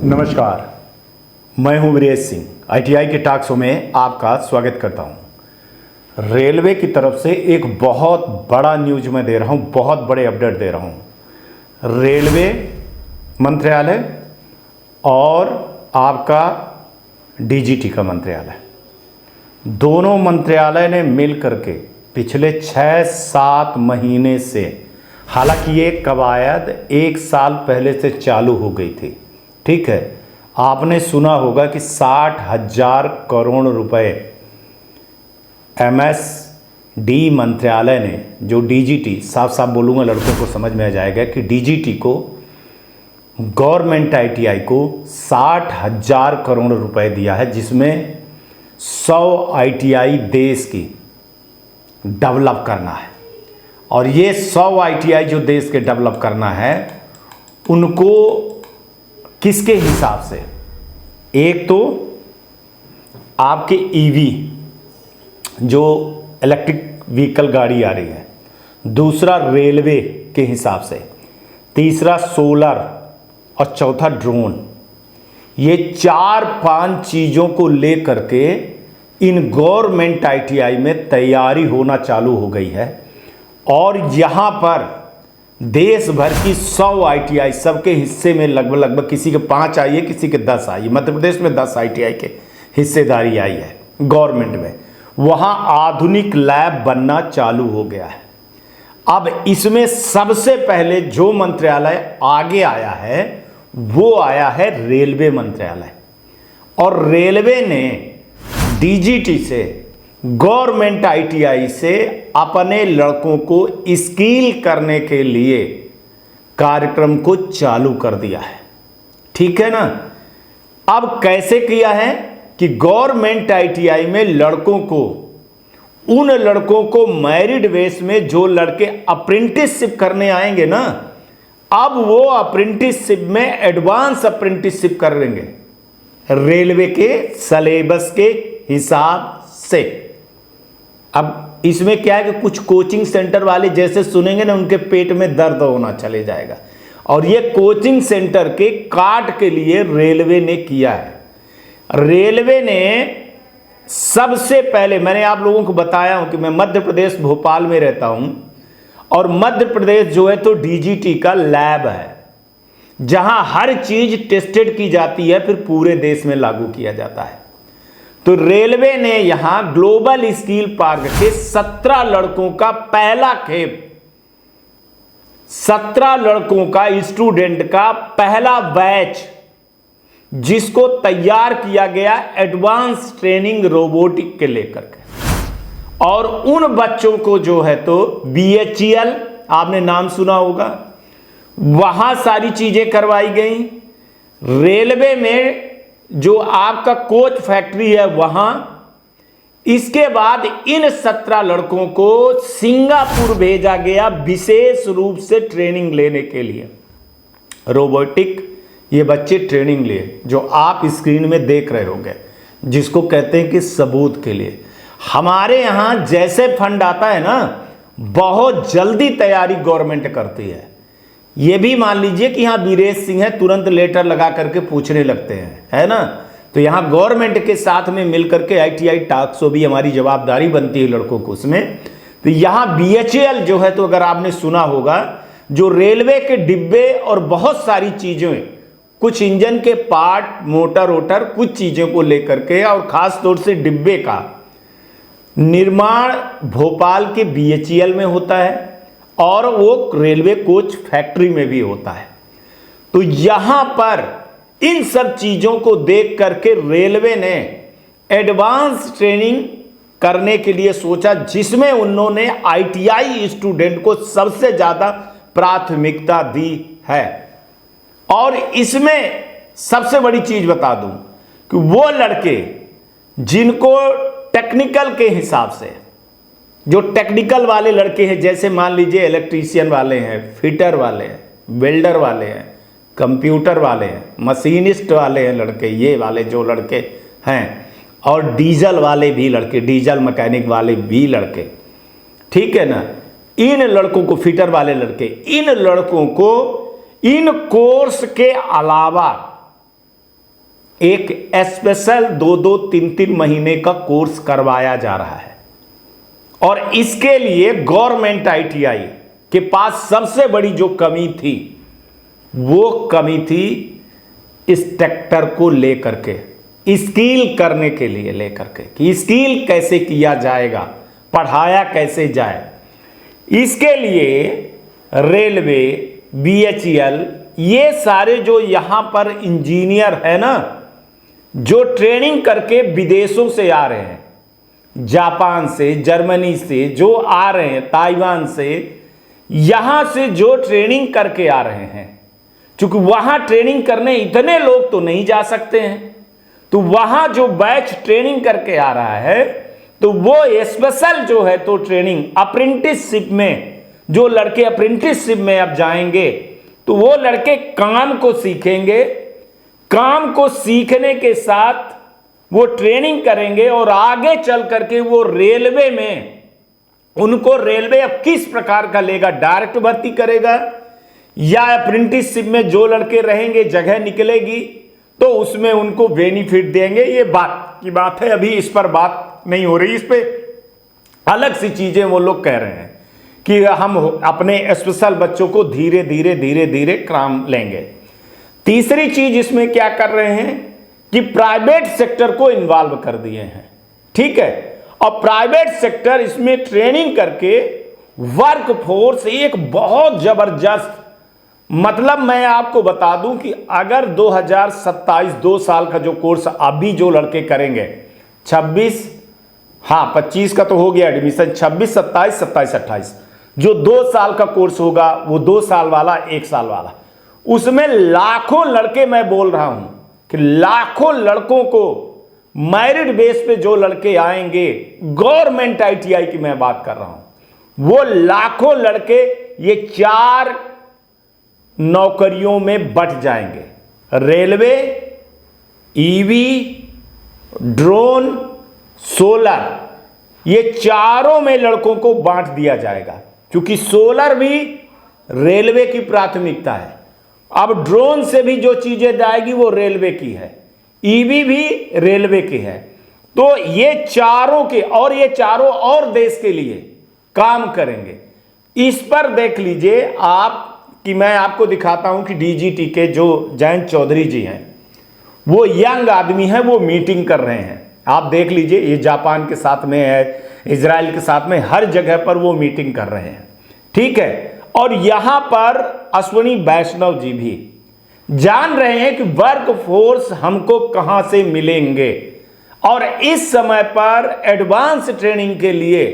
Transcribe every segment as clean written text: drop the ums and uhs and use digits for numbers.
नमस्कार, मैं हूं वीरेश सिंह। आईटीआई के टॉक शो में आपका स्वागत करता हूं। रेलवे की तरफ से एक बहुत बड़ा न्यूज मैं दे रहा हूं, बहुत बड़े अपडेट दे रहा हूं। रेलवे मंत्रालय और आपका डीजीटी का मंत्रालय, दोनों मंत्रालय ने मिल करके पिछले 6-7 महीने से, हालांकि ये कवायद 1 साल पहले से चालू हो गई थी, ठीक है। आपने सुना होगा कि 60,000 करोड़ रुपए एमएसडी मंत्रालय ने, जो डीजीटी, साफ साफ बोलूँगा लड़कों को समझ में आ जाएगा कि डीजीटी को, गवर्नमेंट आईटीआई को 60,000 करोड़ रुपए दिया है, जिसमें 100 आईटीआई देश की डेवलप करना है। और ये 100 आईटीआई जो देश के डेवलप करना है, उनको किसके हिसाब से? एक तो आपके ईवी, जो इलेक्ट्रिक व्हीकल गाड़ी आ रही है, दूसरा रेलवे के हिसाब से, तीसरा सोलर और चौथा ड्रोन। ये 4-5 चीज़ों को लेकर के इन गवर्नमेंट आईटीआई में तैयारी होना चालू हो गई है। और यहाँ पर देश भर की 100 आईटीआई, सबके हिस्से में लगभग किसी के 5 आई है, किसी के 10 आई है। मध्य प्रदेश में 10 आईटीआई के हिस्सेदारी आई है गवर्नमेंट में। वहाँ आधुनिक लैब बनना चालू हो गया है। अब इसमें सबसे पहले जो मंत्रालय आगे आया है, वो आया है रेलवे मंत्रालय। और रेलवे ने डीजीटी से, गवर्नमेंट आईटीआई से अपने लड़कों को स्किल करने के लिए कार्यक्रम को चालू कर दिया है, ठीक है ना। अब कैसे किया है कि गवर्नमेंट आईटीआई में लड़कों को, उन लड़कों को मेरिट बेस में जो लड़के अप्रेंटिसशिप करने आएंगे ना, अब वो अप्रेंटिसशिप में एडवांस अप्रेंटिसशिप करेंगे रेलवे के सिलेबस के हिसाब से। अब इसमें क्या है कि कुछ कोचिंग सेंटर वाले जैसे सुनेंगे ना, उनके पेट में दर्द होना चले जाएगा। और ये कोचिंग सेंटर के काट के लिए रेलवे ने किया है। रेलवे ने सबसे पहले, मैंने आप लोगों को बताया हूं कि मैं मध्य प्रदेश भोपाल में रहता हूं, और मध्य प्रदेश जो है तो डीजीटी का लैब है, जहां हर चीज टेस्टेड की जाती है, फिर पूरे देश में लागू किया जाता है। तो रेलवे ने यहां ग्लोबल स्किल पार्क के 17 लड़कों का पहला खेप, 17 लड़कों का, स्टूडेंट का पहला बैच, जिसको तैयार किया गया एडवांस ट्रेनिंग रोबोटिक के लेकर के। और उन बच्चों को जो है तो बीएचईएल, आपने नाम सुना होगा, वहां सारी चीजें करवाई गई। रेलवे में जो आपका कोच फैक्ट्री है वहां, इसके बाद इन 17 लड़कों को सिंगापुर भेजा गया विशेष रूप से ट्रेनिंग लेने के लिए। रोबोटिक ये बच्चे ट्रेनिंग लिए, जो आप स्क्रीन में देख रहे होंगे, जिसको कहते हैं कि सबूत के लिए। हमारे यहां जैसे फंड आता है ना, बहुत जल्दी तैयारी गवर्नमेंट करती है। ये भी मान लीजिए कि यहाँ वीरेश सिंह है, तुरंत लेटर लगा करके पूछने लगते हैं, है ना। तो यहाँ गवर्नमेंट के साथ में मिलकर के आईटीआई टॉक शो भी, हमारी जवाबदारी बनती है लड़कों को उसमें। तो यहाँ बीएचईएल जो है, तो अगर आपने सुना होगा, जो रेलवे के डिब्बे और बहुत सारी चीजें, कुछ इंजन के पार्ट, मोटर वोटर, कुछ चीजों को लेकर के, और खास तौर से डिब्बे का निर्माण भोपाल के बीएचईएल में होता है, और वो रेलवे कोच फैक्ट्री में भी होता है। तो यहां पर इन सब चीजों को देख करके रेलवे ने एडवांस ट्रेनिंग करने के लिए सोचा, जिसमें उन्होंने आईटीआई स्टूडेंट को सबसे ज्यादा प्राथमिकता दी है। और इसमें सबसे बड़ी चीज बता दूं कि वो लड़के जिनको टेक्निकल के हिसाब से, जो टेक्निकल वाले लड़के हैं, जैसे मान लीजिए इलेक्ट्रीशियन वाले हैं, फिटर वाले हैं, वेल्डर वाले हैं, कंप्यूटर वाले हैं, मशीनिस्ट वाले हैं लड़के, ये वाले जो लड़के हैं, और डीजल वाले भी लड़के, डीजल मैकेनिक वाले भी लड़के, ठीक है ना। इन लड़कों को, फिटर वाले लड़के, इन लड़कों को इन कोर्स के अलावा एक स्पेशल 2-2, 3-3 महीने का कोर्स करवाया जा रहा है। और इसके लिए गवर्नमेंट आईटीआई के पास सबसे बड़ी जो कमी थी, वो कमी थी इस सेक्टर को लेकर के, स्किल करने के लिए लेकर के, कि स्किल कैसे किया जाएगा, पढ़ाया कैसे जाए। इसके लिए रेलवे, बीएचईएल, ये सारे जो यहां पर इंजीनियर है ना, जो ट्रेनिंग करके विदेशों से आ रहे हैं, जापान से, जर्मनी से जो आ रहे हैं, ताइवान से, यहां से जो ट्रेनिंग करके आ रहे हैं, क्योंकि वहां ट्रेनिंग करने इतने लोग तो नहीं जा सकते हैं, तो वहां जो बैच ट्रेनिंग करके आ रहा है, तो वो स्पेशल जो है तो ट्रेनिंग अप्रेंटिसशिप में, जो लड़के अप्रेंटिसशिप में अब जाएंगे, तो वो लड़के काम को सीखेंगे, काम को सीखने के साथ वो ट्रेनिंग करेंगे और आगे चल करके वो रेलवे में, उनको रेलवे अब किस प्रकार का लेगा, डायरेक्ट भर्ती करेगा या अप्रेंटिसशिप में जो लड़के रहेंगे जगह निकलेगी तो उसमें उनको बेनिफिट देंगे। ये बात की बात है, अभी इस पर बात नहीं हो रही, इस पे अलग सी चीजें वो लोग कह रहे हैं कि हम अपने स्पेशल बच्चों को धीरे धीरे धीरे धीरे काम लेंगे। तीसरी चीज इसमें क्या कर रहे हैं कि प्राइवेट सेक्टर को इन्वॉल्व कर दिए हैं, ठीक है। और प्राइवेट सेक्टर इसमें ट्रेनिंग करके वर्क फोर्स एक बहुत जबरदस्त, मतलब मैं आपको बता दूं कि अगर 2027 2 साल का जो कोर्स अभी जो लड़के करेंगे, 25 का तो हो गया एडमिशन, 26, 27, 28 जो 2 साल का कोर्स होगा, वो 2 साल वाला, 1 साल वाला, उसमें लाखों लड़के, मैं बोल रहा हूं कि लाखों लड़कों को मेरिट बेस पे जो लड़के आएंगे, गवर्नमेंट आईटीआई की मैं बात कर रहा हूं, वो लाखों लड़के ये 4 नौकरियों में बट जाएंगे, रेलवे, ईवी, ड्रोन, सोलर, ये चारों में लड़कों को बांट दिया जाएगा, क्योंकि सोलर भी रेलवे की प्राथमिकता है। अब ड्रोन से भी जो चीजें जाएगी वो रेलवे की है, ईवी भी रेलवे की है। तो ये चारों के, और ये चारों और देश के लिए काम करेंगे। इस पर देख लीजिए आप कि मैं आपको दिखाता हूं कि डीजीटी के जो जयंत चौधरी जी हैं, वो यंग आदमी हैं, वो मीटिंग कर रहे हैं। आप देख लीजिए, ये जापान के साथ में है, इजराइल के साथ में, हर जगह पर वो मीटिंग कर रहे हैं, ठीक है। और यहां पर अश्विनी वैष्णव जी भी जान रहे हैं कि वर्क फोर्स हमको कहां से मिलेंगे, और इस समय पर एडवांस ट्रेनिंग के लिए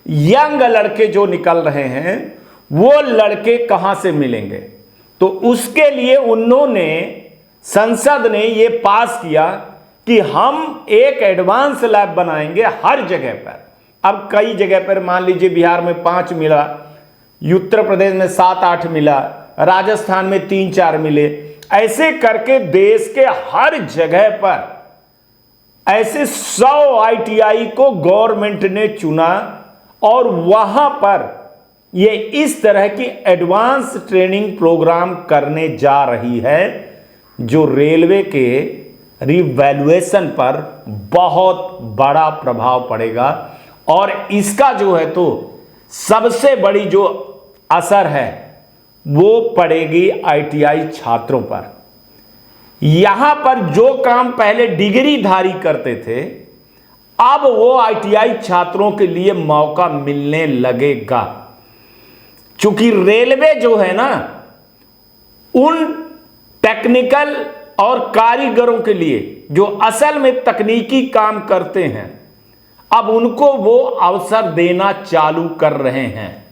यंग लड़के जो निकल रहे हैं, वो लड़के कहां से मिलेंगे। तो उसके लिए उन्होंने, संसद ने ये पास किया कि हम एक एडवांस लैब बनाएंगे हर जगह पर। अब कई जगह पर, मान लीजिए बिहार में 5 मिला, उत्तर प्रदेश में 7-8 मिला, राजस्थान में 3-4 मिले, ऐसे करके देश के हर जगह पर ऐसे 100 आईटीआई को गवर्नमेंट ने चुना, और वहां पर ये इस तरह की एडवांस ट्रेनिंग प्रोग्राम करने जा रही है, जो रेलवे के रिवैल्यूएशन पर बहुत बड़ा प्रभाव पड़ेगा। और इसका जो है तो सबसे बड़ी जो असर है वो पड़ेगी आईटीआई छात्रों पर। यहां पर जो काम पहले डिग्रीधारी करते थे, अब वो आईटीआई छात्रों के लिए मौका मिलने लगेगा, क्योंकि रेलवे जो है ना, उन टेक्निकल और कारीगरों के लिए जो असल में तकनीकी काम करते हैं, अब उनको वो अवसर देना चालू कर रहे हैं।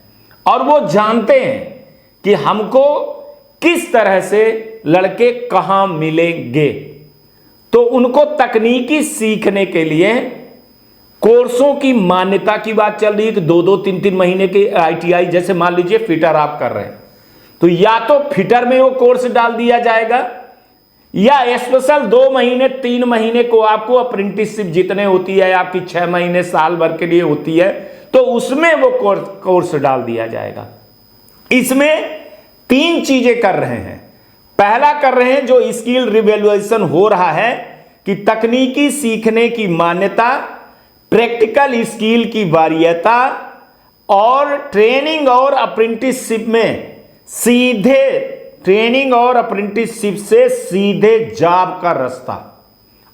और वो जानते हैं कि हमको किस तरह से लड़के कहां मिलेंगे, तो उनको तकनीकी सीखने के लिए कोर्सों की मान्यता की बात चल रही है कि 2-2, 3-3 महीने के आईटीआई, जैसे मान लीजिए फिटर आप कर रहे हैं, तो या तो फिटर में वो कोर्स डाल दिया जाएगा, या स्पेशल 2 महीने 3 महीने को आपको अप्रेंटिसशिप जितने होती है आपकी 6 महीने साल भर के लिए होती है, तो उसमें वो कोर्स डाल दिया जाएगा। इसमें 3 चीजें कर रहे हैं। पहला कर रहे हैं, जो स्किल रिवैल्यूएशन हो रहा है, कि तकनीकी सीखने की मान्यता, प्रैक्टिकल स्किल की वरीयता और ट्रेनिंग और अप्रेंटिसशिप में सीधे ट्रेनिंग और अप्रेंटिसशिप से सीधे जॉब का रास्ता।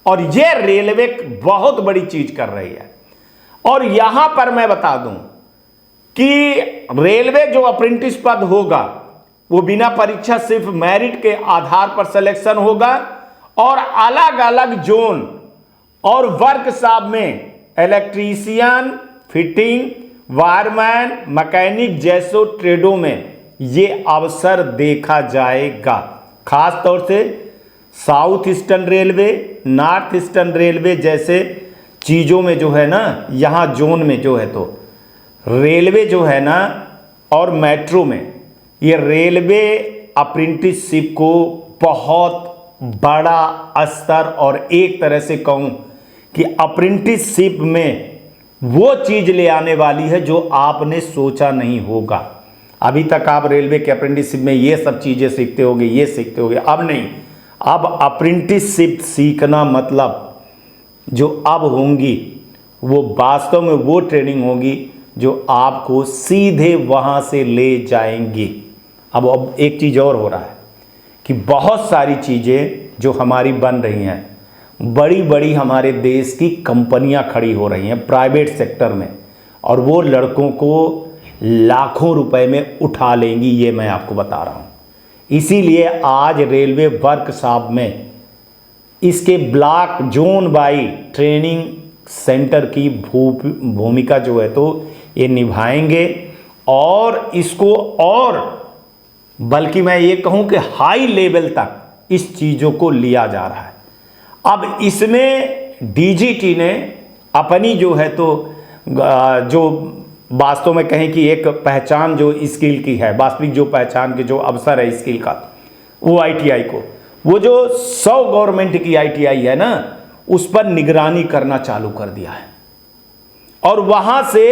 और यह रेलवे बहुत बड़ी चीज कर रही है। और यहां पर मैं बता दूं कि रेलवे जो अप्रेंटिस पद होगा वो बिना परीक्षा सिर्फ मेरिट के आधार पर सिलेक्शन होगा और अलग अलग जोन और वर्कशॉप में इलेक्ट्रीशियन, फिटिंग, वायरमैन, मैकेनिक जैसो ट्रेडों में ये अवसर देखा जाएगा। खास तौर से south eastern railway, north eastern railway जैसे चीज़ों में जो है ना, यहाँ जोन में जो है तो रेलवे जो है ना और मेट्रो में ये रेलवे अप्रेंटिसशिप को बहुत बड़ा स्तर और एक तरह से कहूँ कि अप्रेंटिसशिप में वो चीज़ ले आने वाली है जो आपने सोचा नहीं होगा। अभी तक आप रेलवे के अप्रेंटिसशिप में ये सब चीज़ें सीखते होगे, ये सीखते होगे, अब नहीं। अब अप्रेंटिसशिप सीखना मतलब जो अब होंगी वो वास्तव में वो ट्रेनिंग होगी जो आपको सीधे वहाँ से ले जाएंगी। अब एक चीज़ और हो रहा है कि बहुत सारी चीज़ें जो हमारी बन रही हैं, बड़ी बड़ी हमारे देश की कंपनियां खड़ी हो रही हैं प्राइवेट सेक्टर में, और वो लड़कों को लाखों रुपए में उठा लेंगी, ये मैं आपको बता रहा हूँ। इसीलिए आज रेलवे वर्कशॉप में इसके block zone by training centre की भूमिका जो है तो ये निभाएंगे और इसको और बल्कि मैं ये कहूँ कि हाई लेवल तक इस चीज़ों को लिया जा रहा है। अब इसमें डीजीटी ने अपनी जो है तो जो वास्तव में कहें कि एक पहचान जो स्किल की है, वास्तविक जो पहचान के जो अवसर है स्किल का, वो आईटीआई को, वो जो 100 गवर्नमेंट की आईटीआई है ना, उस पर निगरानी करना चालू कर दिया है। और वहाँ से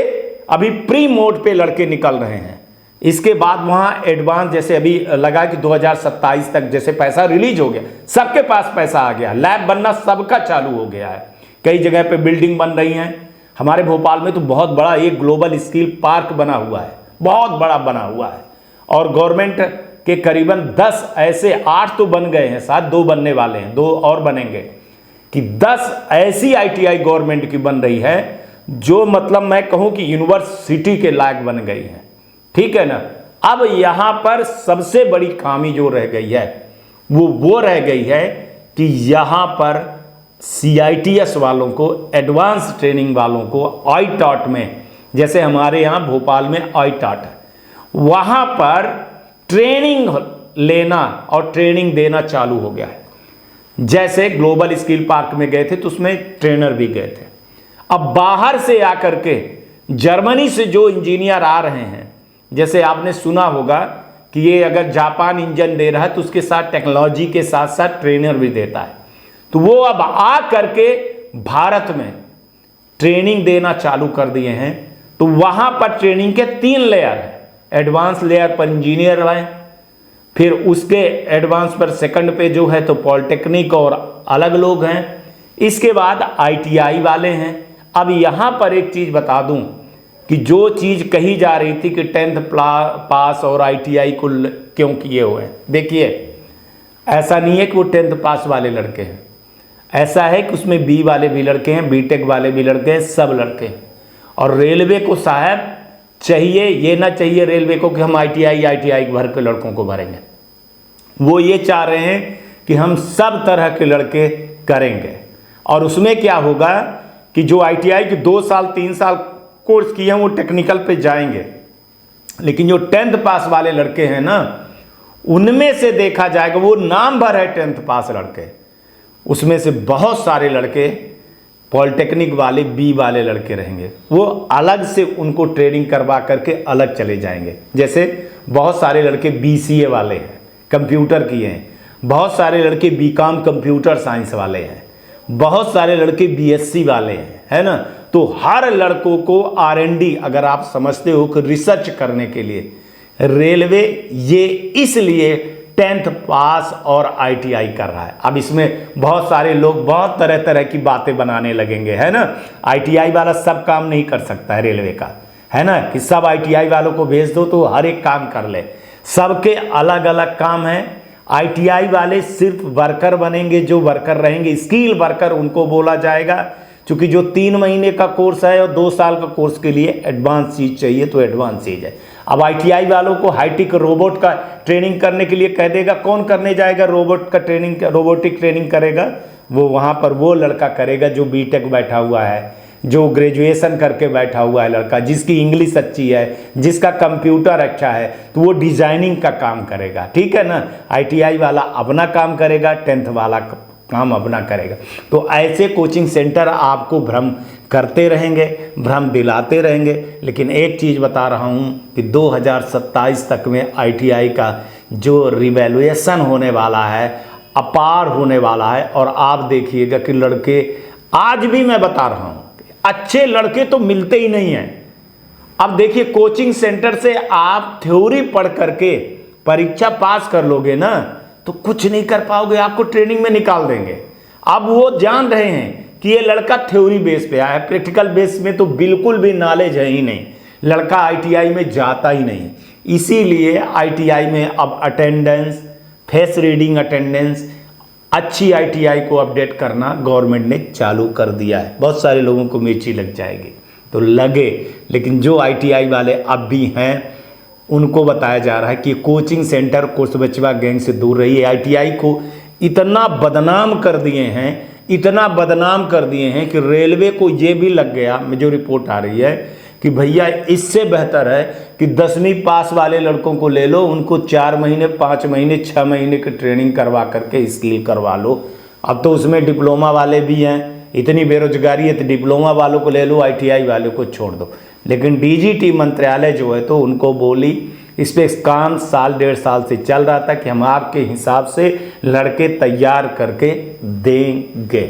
अभी प्री मोड पे लड़के निकल रहे हैं। इसके बाद वहाँ एडवांस, जैसे अभी लगा कि 2027 तक जैसे पैसा रिलीज हो गया, सबके पास पैसा आ गया, लैब बनना सबका चालू हो गया है, कई जगह पे बिल्डिंग बन रही हैं। हमारे भोपाल में तो बहुत बड़ा एक ग्लोबल स्किल पार्क बना हुआ है, बहुत बड़ा बना हुआ है। और गवर्नमेंट के करीबन 10 ऐसे, 8 तो बन गए हैं, शायद 2 बनने वाले हैं, 2 और बनेंगे, कि 10 ऐसी आईटीआई गवर्नमेंट की बन रही है जो मतलब मैं कहूँ कि यूनिवर्सिटी के लायक बन गई हैं। ठीक है ना। अब यहाँ पर सबसे बड़ी खामी जो रह गई है वो रह गई है कि यहाँ पर CITS वालों को, एडवांस ट्रेनिंग वालों को ITOT में, जैसे हमारे यहाँ भोपाल में ITOT है, वहाँ पर ट्रेनिंग लेना और ट्रेनिंग देना चालू हो गया है। जैसे ग्लोबल स्किल पार्क में गए थे तो उसमें ट्रेनर भी गए थे। अब बाहर से आकर के जर्मनी से जो इंजीनियर आ रहे हैं, जैसे आपने सुना होगा कि ये अगर जापान इंजन दे रहा है तो उसके साथ टेक्नोलॉजी के साथ साथ ट्रेनर भी देता है, तो वो अब आ करके भारत में ट्रेनिंग देना चालू कर दिए हैं। तो वहां पर ट्रेनिंग के 3 लेयर है। एडवांस लेयर पर इंजीनियर हैं, फिर उसके एडवांस पर सेकंड पे जो है तो पॉलिटेक्निक और अलग लोग हैं, इसके बाद ITI वाले हैं। अब यहां पर एक चीज बता दूं कि जो चीज़ कही जा रही थी कि 10th पास और ITI को क्यों किए हुए हैं, देखिए ऐसा नहीं है कि वो 10th पास वाले लड़के हैं, ऐसा है कि उसमें B वाले भी लड़के हैं, BTech वाले भी लड़के हैं, सब लड़के हैं। और रेलवे को साहब चाहिए, ये ना चाहिए रेलवे को कि हम ITI भर के लड़कों को भरेंगे। वो ये चाह रहे हैं कि हम सब तरह के लड़के करेंगे। और उसमें क्या होगा कि जो ITI के 2 साल 3 साल कोर्स किए हैं वो टेक्निकल पे जाएंगे, लेकिन जो 10th पास वाले लड़के हैं ना, उनमें से देखा जाएगा, वो नाम भर है 10th पास लड़के, उसमें से बहुत सारे लड़के पॉलिटेक्निक वाले B वाले लड़के रहेंगे। वो अलग से उनको ट्रेनिंग करवा करके अलग चले जाएंगे। जैसे बहुत सारे लड़के BCA वाले हैं, कंप्यूटर किए हैं, बहुत सारे लड़के BCom कंप्यूटर साइंस वाले हैं, बहुत सारे लड़के BSc वाले हैं, है ना। तो हर लड़कों को R&D, अगर आप समझते हो कि रिसर्च करने के लिए रेलवे ये इसलिए 10th पास और ITI कर रहा है। अब इसमें बहुत सारे लोग बहुत तरह तरह की बातें बनाने लगेंगे, है ना। ITI वाला सब काम नहीं कर सकता है रेलवे का, है ना, कि सब ITI वालों को भेज दो तो हर एक काम कर ले। सबके अलग अलग काम है। ITI वाले सिर्फ वर्कर बनेंगे, जो वर्कर रहेंगे स्किल वर्कर उनको बोला जाएगा, क्योंकि जो 3 महीने का कोर्स है और 2 साल का कोर्स के लिए एडवांस चीज़ चाहिए तो एडवांस चीज़ है। अब ITI वालों को हाईटेक रोबोट का ट्रेनिंग करने के लिए कह देगा, कौन करने जाएगा रोबोट का ट्रेनिंग, रोबोटिक ट्रेनिंग करेगा? वो वहाँ पर वो लड़का करेगा जो BTech बैठा हुआ है, जो ग्रेजुएशन करके बैठा हुआ है लड़का, जिसकी इंग्लिश अच्छी है, जिसका कंप्यूटर अच्छा है, तो वो डिजाइनिंग का काम करेगा, ठीक है ना। ITI वाला अपना काम करेगा, 10th वाला काम अपना करेगा। तो ऐसे कोचिंग सेंटर आपको भ्रम करते रहेंगे, भ्रम दिलाते रहेंगे। लेकिन एक चीज़ बता रहा हूँ कि 2027 तक में ITI का जो रिवैल्यूएशन होने वाला है अपार होने वाला है। और आप देखिएगा कि लड़के, आज भी मैं बता रहा हूँ, अच्छे लड़के तो मिलते ही नहीं हैं। अब देखिए कोचिंग सेंटर से आप थ्योरी पढ़ करके परीक्षा पास कर लोगे ना तो कुछ नहीं कर पाओगे, आपको ट्रेनिंग में निकाल देंगे। अब वो जान रहे हैं कि ये लड़का थ्योरी बेस पे आया है, प्रैक्टिकल बेस में तो बिल्कुल भी नॉलेज है ही नहीं, लड़का ITI में जाता ही नहीं। इसीलिए ITI में अब अटेंडेंस, फेस रीडिंग अटेंडेंस, अच्छी ITI को अपडेट करना गवर्नमेंट ने चालू कर दिया है। बहुत सारे लोगों को मिर्ची लग जाएगी तो लगे, लेकिन जो ITI वाले अब भी हैं उनको बताया जा रहा है कि कोचिंग सेंटर कोर्स बचवा गैंग से दूर रहिए। ITI को इतना बदनाम कर दिए हैं, इतना बदनाम कर दिए हैं कि रेलवे को ये भी लग गया, जो रिपोर्ट आ रही है कि भैया इससे बेहतर है कि 10वीं पास वाले लड़कों को ले लो, उनको 4 महीने 5 महीने 6 महीने की ट्रेनिंग करवा करके स्किल करवा लो। अब तो उसमें डिप्लोमा वाले भी हैं, इतनी बेरोजगारी है तो डिप्लोमा वालों को ले लो, ITI वालों को छोड़ दो। लेकिन DGT मंत्रालय जो है तो उनको बोली, इस पर काम साल 1.5 साल से चल रहा था कि हम आपके हिसाब से लड़के तैयार करके देंगे,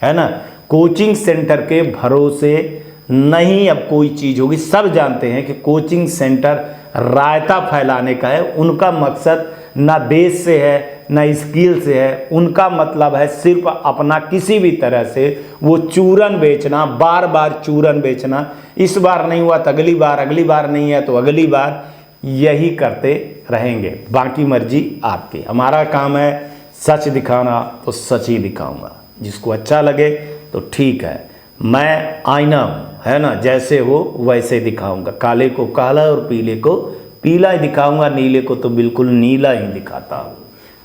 है ना। कोचिंग सेंटर के भरोसे नहीं अब कोई चीज़ होगी। सब जानते हैं कि कोचिंग सेंटर रायता फैलाने का है, उनका मकसद ना देश से है ना स्किल से है, उनका मतलब है सिर्फ अपना किसी भी तरह से वो चूरन बेचना, बार बार चूरन बेचना। इस बार नहीं हुआ तो अगली बार, अगली बार नहीं है तो अगली बार, यही करते रहेंगे। बाकी मर्जी आपकी, हमारा काम है सच दिखाना तो सच ही दिखाऊंगा, जिसको अच्छा लगे तो ठीक है। मैं आईना हूँ, है ना, जैसे हो वैसे दिखाऊंगा। काले को काला और पीले को पीला ही दिखाऊंगा, नीले को तो बिल्कुल नीला ही दिखाता हूँ।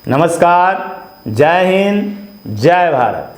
नमस्कार, जय हिंद, जय भारत।